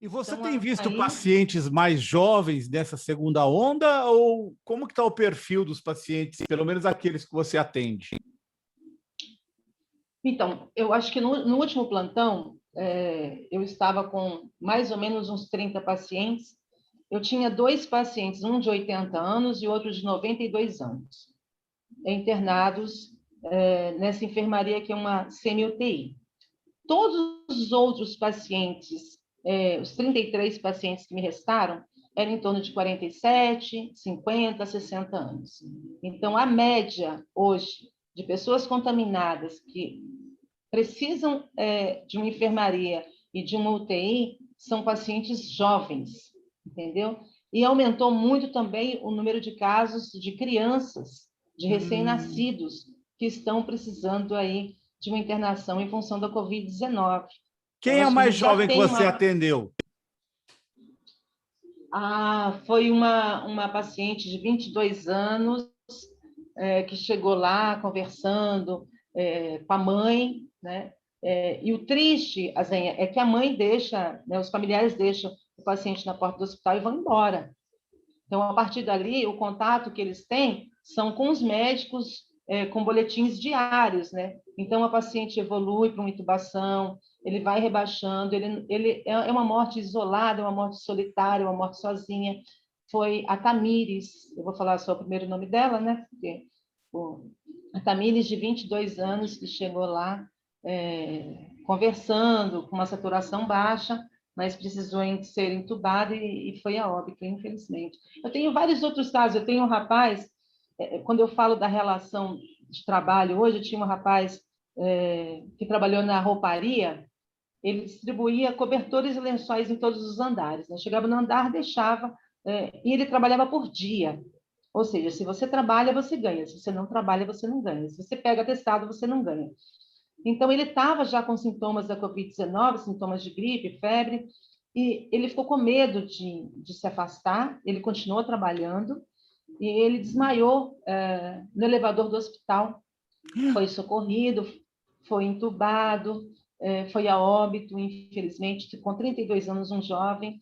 E você Então, tem visto aí, pacientes mais jovens dessa segunda onda ou como que está o perfil dos pacientes, pelo menos aqueles que você atende? então, eu acho que no último plantão, eu estava com mais ou menos uns 30 pacientes. Eu tinha dois pacientes, um de 80 anos e outro de 92 anos, internados nessa enfermaria que é uma semi-UTI. Todos os outros pacientes, os 33 pacientes que me restaram, eram em torno de 47, 50, 60 anos. Então, a média hoje de pessoas contaminadas que precisam de uma enfermaria e de uma UTI são pacientes jovens, entendeu? E aumentou muito também o número de casos de crianças, de Hum. recém-nascidos, que estão precisando aí de uma internação em função da Covid-19. Então, Quem é o acho que a mais gente já jovem que tem você uma... atendeu? Foi uma paciente de 22 anos que chegou lá conversando com a mãe, né? E o triste, Azenha, é que a mãe deixa, né, os familiares deixam o paciente na porta do hospital e vão embora. Então, a partir dali, o contato que eles têm são com os médicos, com boletins diários, né? Então, a paciente evolui para uma intubação, ele vai rebaixando, ele é uma morte isolada, é uma morte solitária, uma morte sozinha. Foi a Tamires, eu vou falar só o primeiro nome dela, né? Porque a Tamires, de 22 anos, que chegou lá conversando, com uma saturação baixa, mas precisou ser entubada e foi a óbito, infelizmente. Eu tenho vários outros casos. Eu tenho um rapaz, quando eu falo da relação de trabalho hoje, eu tinha um rapaz que trabalhou na rouparia, ele distribuía cobertores e lençóis em todos os andares, né? Chegava no andar, deixava, e ele trabalhava por dia. Ou seja, se você trabalha, você ganha. Se você não trabalha, você não ganha. Se você pega atestado, você não ganha. Então, ele estava já com sintomas da Covid-19, sintomas de gripe, febre, e ele ficou com medo de se afastar, ele continuou trabalhando, e ele desmaiou no elevador do hospital. Foi socorrido, foi entubado, foi a óbito, infelizmente, com 32 anos, um jovem,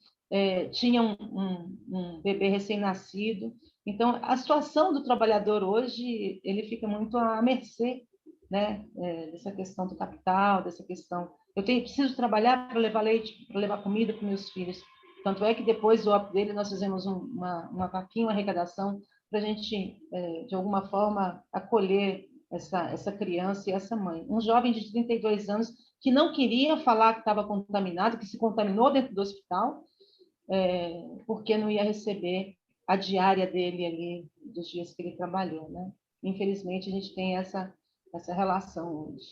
tinha um bebê recém-nascido. Então, a situação do trabalhador hoje, ele fica muito à mercê, né, dessa questão do capital, dessa questão... preciso trabalhar para levar leite, para levar comida para meus filhos. Tanto é que depois do óbito dele, nós fizemos uma vaquinha, uma arrecadação, para a gente, de alguma forma, acolher essa criança e essa mãe. Um jovem de 32 anos que não queria falar que estava contaminado, que se contaminou dentro do hospital, porque não ia receber a diária dele ali, dos dias que ele trabalhou, né? Infelizmente, a gente tem essa relação hoje.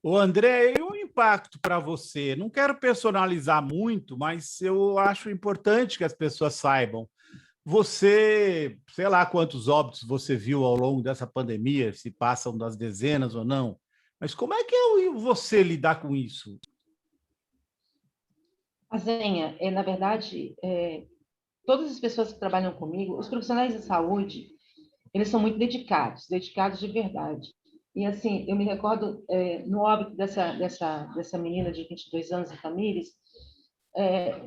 O André, e o impacto para você? Não quero personalizar muito, mas eu acho importante que as pessoas saibam. Você, sei lá quantos óbitos você viu ao longo dessa pandemia, se passam das dezenas ou não, mas como é que é você lidar com isso? A Zenha, na verdade, todas as pessoas que trabalham comigo, os profissionais de saúde, eles são muito dedicados, dedicados de verdade. E, assim, eu me recordo, no óbito dessa menina de 22 anos, a Tamires,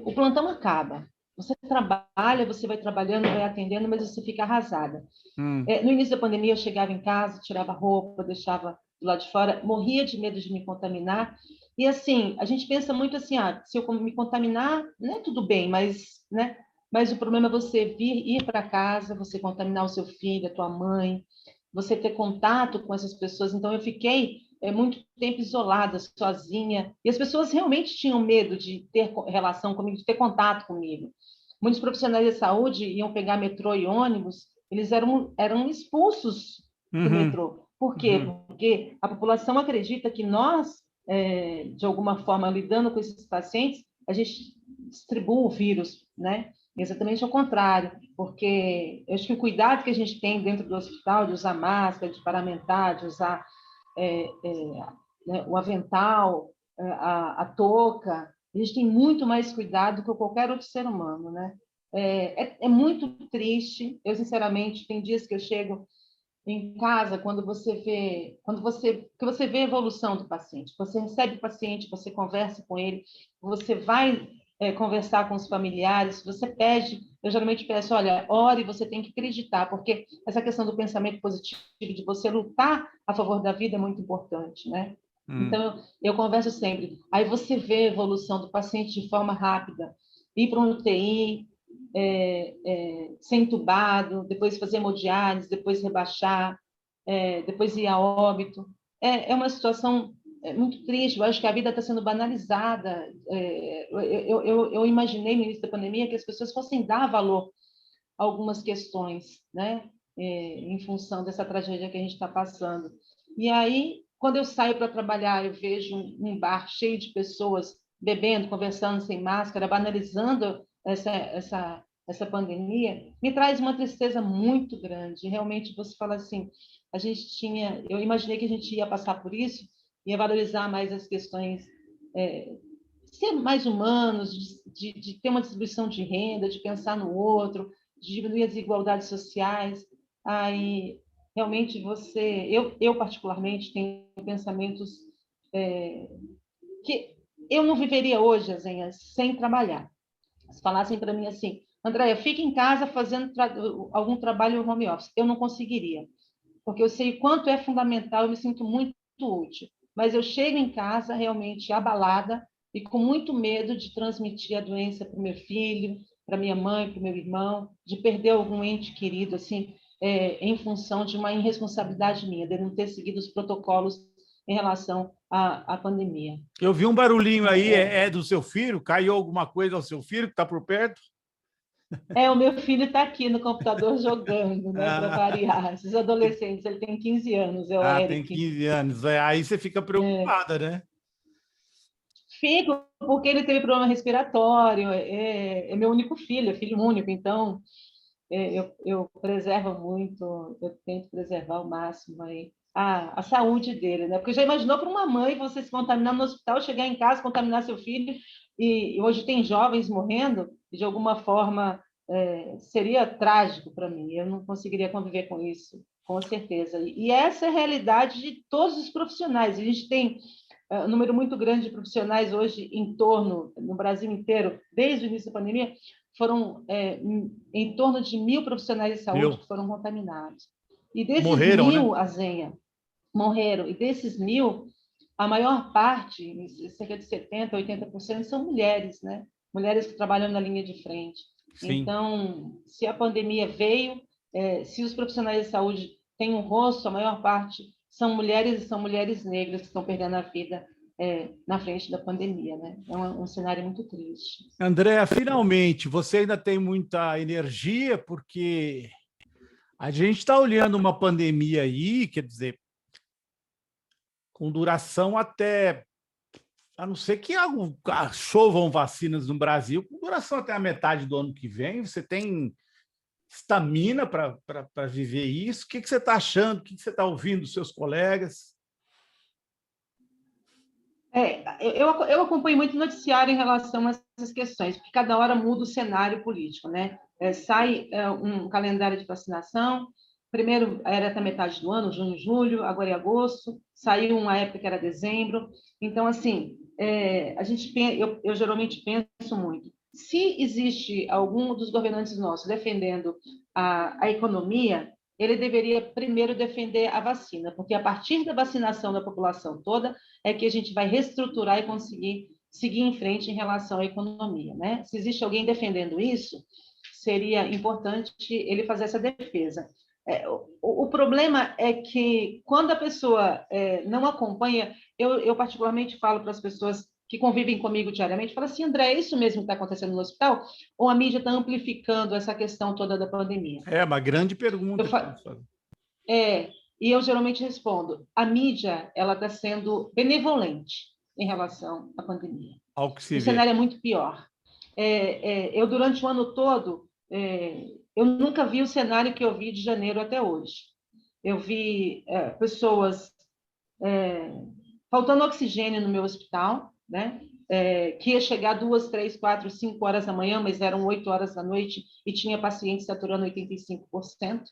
o plantão acaba. Você trabalha, você vai trabalhando, vai atendendo, mas você fica arrasada. Hum. No início da pandemia, eu chegava em casa, tirava roupa, deixava do lado de fora, morria de medo de me contaminar. E, assim, a gente pensa muito assim, se eu me contaminar, não é tudo bem, mas, né? Mas o problema é você ir para casa, você contaminar o seu filho, a tua mãe, você ter contato com essas pessoas. Então, eu fiquei muito tempo isolada, sozinha. E as pessoas realmente tinham medo de ter relação comigo, de ter contato comigo. Muitos profissionais de saúde iam pegar metrô e ônibus, eles eram expulsos do Uhum. metrô. Por quê? Uhum. Porque a população acredita que nós, de alguma forma, lidando com esses pacientes, a gente distribui o vírus, né? Exatamente ao contrário, porque eu acho que o cuidado que a gente tem dentro do hospital, de usar máscara, de paramentar, de usar né, o avental, a touca, a gente tem muito mais cuidado que qualquer outro ser humano, né? É muito triste. Eu, sinceramente, tem dias que eu chego em casa que você vê a evolução do paciente. Você recebe o paciente, você conversa com ele, você vai conversar com os familiares. Você pede, eu geralmente peço, olha, ore, você tem que acreditar, porque essa questão do pensamento positivo, de você lutar a favor da vida é muito importante, né? Então, eu converso sempre. Aí você vê a evolução do paciente de forma rápida, ir para um UTI, ser entubado, depois fazer hemodiálise, depois rebaixar, depois ir a óbito. É uma situação muito triste. Eu acho que a vida está sendo banalizada. Eu imaginei no início da pandemia que as pessoas fossem dar valor a algumas questões, né? Em função dessa tragédia que a gente está passando. E aí, quando eu saio para trabalhar, eu vejo um bar cheio de pessoas bebendo, conversando sem máscara, banalizando essa pandemia, me traz uma tristeza muito grande. Realmente, você fala assim, eu imaginei que a gente ia passar por isso, ia valorizar mais as questões, ser mais humanos, de ter uma distribuição de renda, de pensar no outro, de diminuir as desigualdades sociais. Aí, realmente, eu particularmente, tenho pensamentos que eu não viveria hoje, Azenha, sem trabalhar. Se falassem para mim assim, Andréia, fica em casa fazendo algum trabalho home office, eu não conseguiria, porque eu sei o quanto é fundamental, eu me sinto muito útil, mas eu chego em casa realmente abalada e com muito medo de transmitir a doença para o meu filho, para minha mãe, para o meu irmão, de perder algum ente querido, assim, em função de uma irresponsabilidade minha, de não ter seguido os protocolos em relação à pandemia. Eu vi um barulhinho aí, é do seu filho? Caiu alguma coisa ao seu filho que está por perto? O meu filho está aqui no computador jogando, né, para variar. Esses adolescentes, ele tem 15 anos, é o Tem Eric. 15 anos. Aí você fica preocupada, né? Fico, porque ele teve problema respiratório, é meu único filho, é filho único, então eu preservo muito, eu tento preservar ao máximo aí a saúde dele, né? Porque já imaginou para uma mãe você se contaminar no hospital, chegar em casa, contaminar seu filho, e hoje tem jovens morrendo, e de alguma forma seria trágico para mim, eu não conseguiria conviver com isso, com certeza. E essa é a realidade de todos os profissionais. A gente tem um número muito grande de profissionais hoje no Brasil inteiro, desde o início da pandemia, foram em torno de 1.000 profissionais de saúde que foram contaminados. E desses Morreram, 1.000, né? Azenha, morreram. E desses 1.000, a maior parte, cerca de 70%, 80%, são mulheres, né? Mulheres que trabalham na linha de frente. Sim. Então, se a pandemia veio, se os profissionais de saúde têm um rosto, a maior parte são mulheres e são mulheres negras que estão perdendo a vida na frente da pandemia, né? É um cenário muito triste. Andréa, finalmente, você ainda tem muita energia, porque a gente está olhando uma pandemia aí, quer dizer, com duração até, a não ser que chovam vacinas no Brasil, com duração até a metade do ano que vem. Você tem estamina para viver isso? O que você está achando? O que você está ouvindo dos seus colegas? Eu acompanho muito noticiário em relação a essas questões, porque cada hora muda o cenário político, né? Sai um calendário de vacinação, primeiro era até metade do ano, junho, julho, agora é agosto, saiu uma época que era dezembro. Então, assim, eu geralmente penso muito, se existe algum dos governantes nossos defendendo a economia, ele deveria primeiro defender a vacina, porque a partir da vacinação da população toda é que a gente vai reestruturar e conseguir seguir em frente em relação à economia, né? Se existe alguém defendendo isso, seria importante ele fazer essa defesa. O problema é que quando a pessoa não acompanha, eu particularmente falo para as pessoas que convivem comigo diariamente, falo assim, André, é isso mesmo que está acontecendo no hospital? Ou a mídia está amplificando essa questão toda da pandemia? É uma grande pergunta que Eu, eu faço. e eu geralmente respondo, a mídia ela está sendo benevolente em relação à pandemia. Ao que se O vê. cenário é muito pior. Eu, durante o ano todo, eu nunca vi o cenário que eu vi de janeiro até hoje. Eu vi pessoas faltando oxigênio no meu hospital, né? Que ia chegar 2, 3, 4, 5 horas da manhã, mas eram 8 horas da noite e tinha pacientes saturando 85%.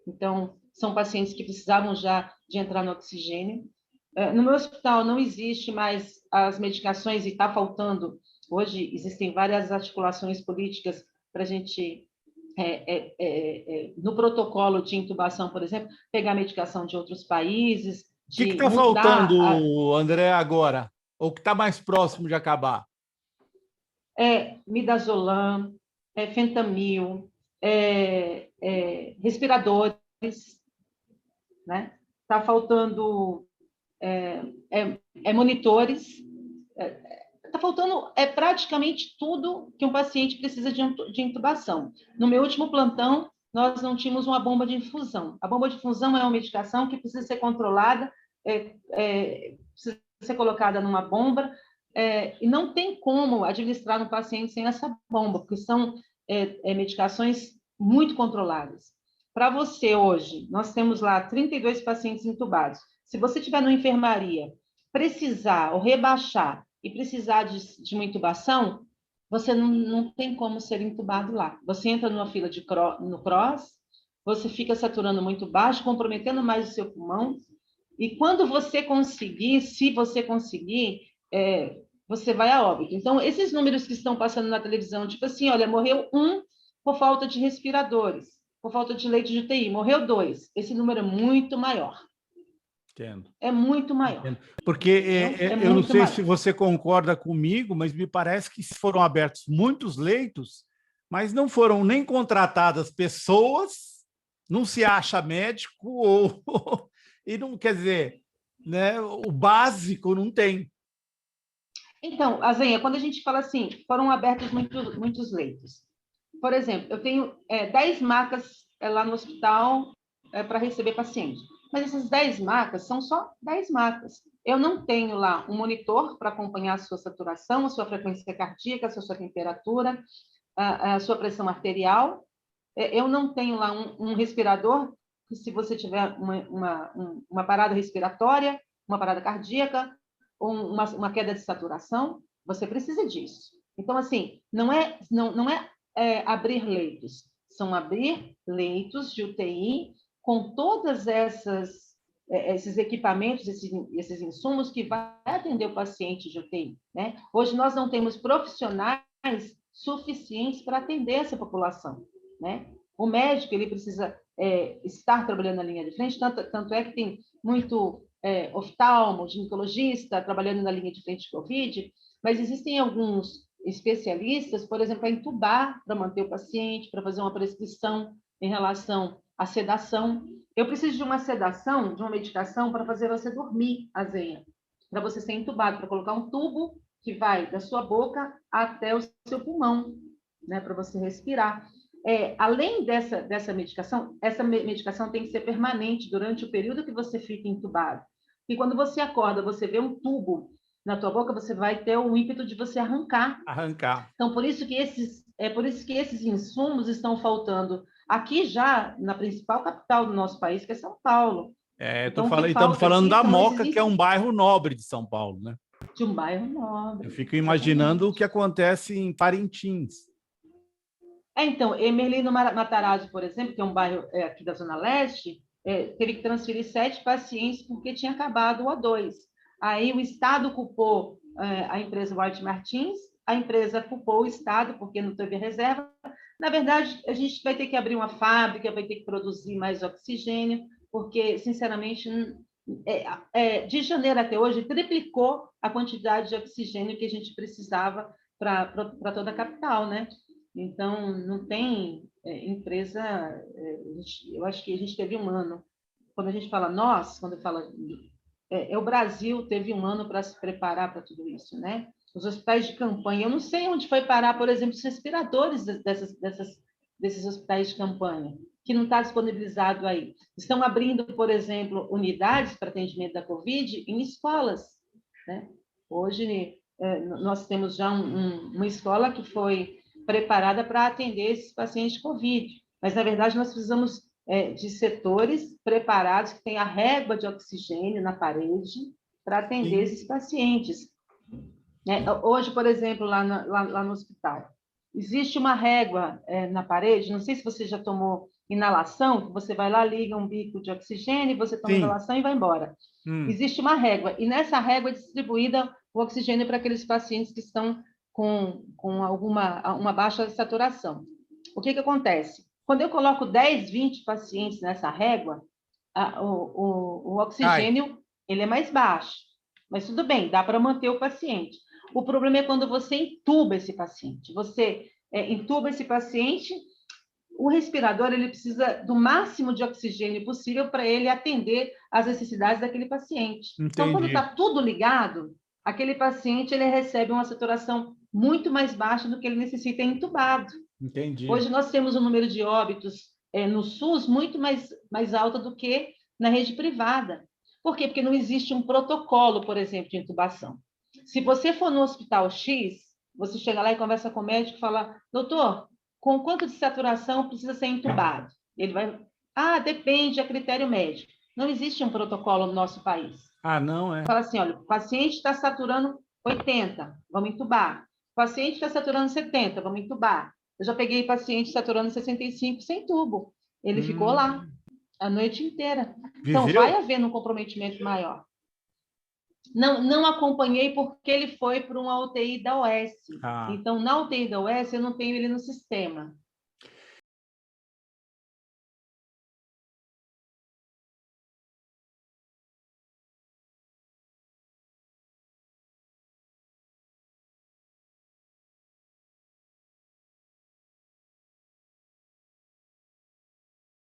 Então, são pacientes que precisavam já de entrar no oxigênio. No meu hospital não existe mais as medicações e está faltando Hoje existem várias articulações políticas para a gente, no protocolo de intubação, por exemplo, pegar medicação de outros países, O que de está mudar... faltando, André, agora? Ou que está mais próximo de acabar? Midazolam, fentanil, respiradores, né? Está faltando monitores, está faltando praticamente tudo que um paciente precisa de intubação. No meu último plantão, nós não tínhamos uma bomba de infusão. A bomba de infusão é uma medicação que precisa ser controlada, precisa ser colocada numa bomba, e não tem como administrar no paciente sem essa bomba, porque são medicações muito controladas. Para você hoje, nós temos lá 32 pacientes intubados. Se você estiver na enfermaria, precisar ou rebaixar e precisar de uma intubação, você não tem como ser intubado lá. Você entra numa fila no CROSS, você fica saturando muito baixo, comprometendo mais o seu pulmão, e quando você conseguir, se você conseguir, você vai a óbito. Então, esses números que estão passando na televisão, tipo assim, olha, morreu 1 por falta de respiradores, por falta de leite de UTI, morreu 2. Esse número é muito maior. Entendo. É muito maior. Entendo. Porque eu não sei se você concorda comigo, mas me parece que foram abertos muitos leitos, mas não foram nem contratadas pessoas, não se acha médico, e não quer dizer, né, o básico não tem. Então, Azenha, quando a gente fala assim, foram abertos muitos leitos. Por exemplo, eu tenho 10 macas lá no hospital para receber pacientes. Mas essas 10 macas são só 10 macas. Eu não tenho lá um monitor para acompanhar a sua saturação, a sua frequência cardíaca, a sua temperatura, a sua pressão arterial. Eu não tenho lá um respirador, que se você tiver uma parada respiratória, uma parada cardíaca, ou uma queda de saturação, você precisa disso. Então, assim, não é abrir leitos, são abrir leitos de UTI com todas esses equipamentos, esses insumos que vai atender o paciente de UTI, né? Hoje nós não temos profissionais suficientes para atender essa população, né? O médico, ele precisa estar trabalhando na linha de frente, tanto é que tem muito oftalmo, ginecologista trabalhando na linha de frente de Covid, mas existem alguns especialistas, por exemplo, a entubar para manter o paciente, para fazer uma prescrição em relação à sedação. Eu preciso de uma sedação, de uma medicação para fazer você dormir, Azenha, para você ser entubado, para colocar um tubo que vai da sua boca até o seu pulmão, né, para você respirar. Além dessa medicação, essa medicação tem que ser permanente durante o período que você fica entubado. E quando você acorda, você vê um tubo na tua boca, você vai ter o ímpeto de você arrancar. Então, por isso que esses insumos estão faltando aqui já na principal capital do nosso país, que é São Paulo. Estamos falando da Moca, que é um bairro nobre de São Paulo, né? De um bairro nobre. Eu fico imaginando o que acontece em Parintins. Então, Emerlino Matarazzo, por exemplo, que é um bairro aqui da Zona Leste, teve que transferir 7 pacientes porque tinha acabado o O2. Aí o Estado culpou a empresa White Martins, a empresa culpou o Estado porque não teve reserva. Na verdade, a gente vai ter que abrir uma fábrica, vai ter que produzir mais oxigênio, porque, sinceramente, de janeiro até hoje, triplicou a quantidade de oxigênio que a gente precisava para toda a capital, né? Então, não tem empresa... eu acho que a gente teve um ano. Quando a gente fala nós, quando fala... o Brasil teve um ano para se preparar para tudo isso, né? Os hospitais de campanha. Eu não sei onde foi parar, por exemplo, os respiradores desses hospitais de campanha, que não está disponibilizado aí. Estão abrindo, por exemplo, unidades para atendimento da Covid em escolas, né? Hoje, nós temos já uma escola que foi preparada para atender esses pacientes de Covid. Mas, na verdade, nós precisamos de setores preparados, que tem a régua de oxigênio na parede para atender esses pacientes. Hoje, por exemplo, lá no hospital, existe uma régua na parede, não sei se você já tomou inalação, que você vai lá, liga um bico de oxigênio, você toma inalação e vai embora. Existe uma régua, e nessa régua é distribuída o oxigênio para aqueles pacientes que estão com uma baixa saturação. O que acontece? Quando eu coloco 10, 20 pacientes nessa régua, o oxigênio ele é mais baixo. Mas tudo bem, dá para manter o paciente. O problema é quando você entuba esse paciente. Você entuba esse paciente, o respirador ele precisa do máximo de oxigênio possível para ele atender às necessidades daquele paciente. Entendi. Então, quando está tudo ligado, aquele paciente ele recebe uma saturação muito mais baixa do que ele necessita entubado. Entendi. Hoje nós temos um número de óbitos no SUS muito mais alto do que na rede privada. Por quê? Porque não existe um protocolo, por exemplo, de intubação. Se você for no hospital X, você chega lá e conversa com o médico e fala, doutor, com quanto de saturação precisa ser entubado? Ele vai, depende, é critério médico. Não existe um protocolo no nosso país. Não é? Fala assim, olha, o paciente está saturando 80, vamos entubar. O paciente está saturando 70, vamos entubar. Eu já peguei paciente saturando 65 sem tubo. Ele ficou lá a noite inteira. Então, vai havendo um comprometimento maior. Não acompanhei porque ele foi para uma UTI da UES. Então, na UTI da UES, eu não tenho ele no sistema.